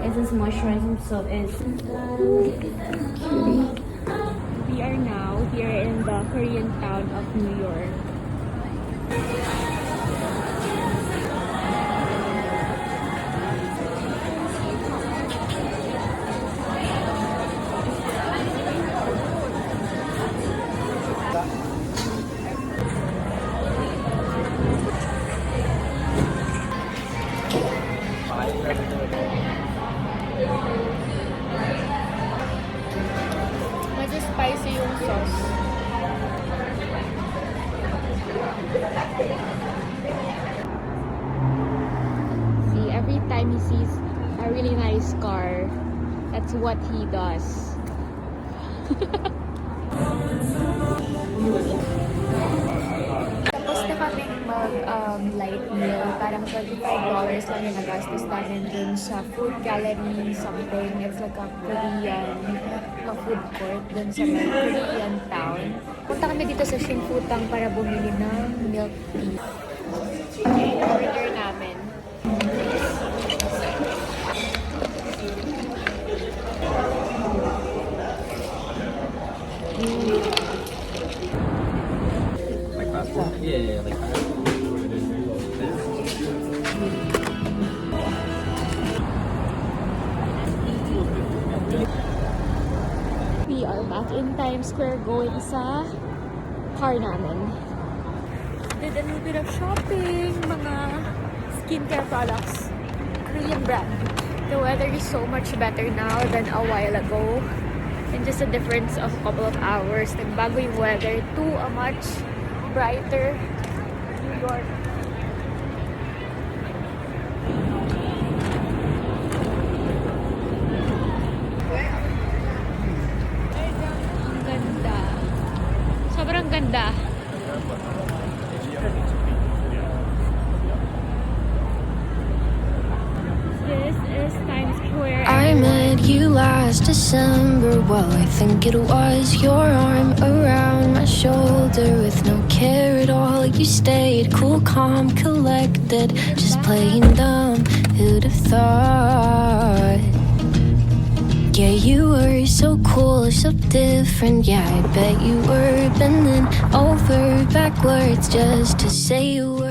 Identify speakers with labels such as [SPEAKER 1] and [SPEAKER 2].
[SPEAKER 1] Essence moisturizing soap is we are now here in the Korean town of New York. Medyo spicy yung sauce. See, every time he sees a really nice car, that's what he does. Tapos na kami light meal. Parang $25 lang yung nagastos namin dun sa food gallery something. It's like a Korean food court dun sa may Korean town. Punta kami dito sa Shinfutang para bumili ng milk tea. Okay, order namin.
[SPEAKER 2] Like passport? Yeah, like passport.
[SPEAKER 1] We are back in Times Square going sa car namin. Did a little bit of shopping, mga skincare products, Korean brand. The weather is so much better now than a while ago. In just a difference of a couple of hours, nagbago yung weather to a much brighter New York. Ang ganda. Sobrang ganda. This is Times Square.
[SPEAKER 3] I met you last December. Well, I think it was your arm around my shoulder with no care at all. You stayed cool, calm, collected, just playing dumb. Who'd have thought? Yeah, you were so cool, so different. Yeah, I bet you were bending over backwards just to say you were.